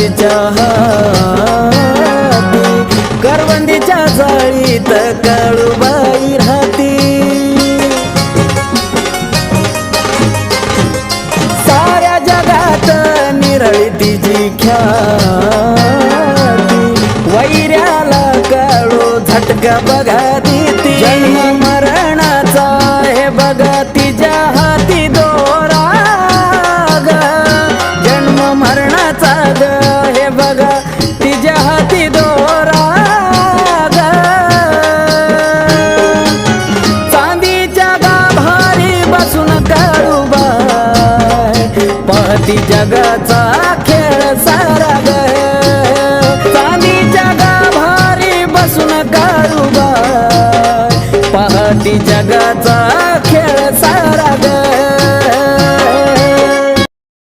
तिच्या हाती करवंदीच्या जाळीत काळूबाई राहती साऱ्या जगात निरळी तिची ख्याती वैऱ्याला काळू झटका बघा देती जन्म मरणाचा हे बघा तिच्या हाती दोरा ग जन्म मरणाचा ग हे बघा तिच्या हाती दोरा ग चांदीच्या गाभारी बसून काळूबाई पाहती जगाचा खेळ सारा ग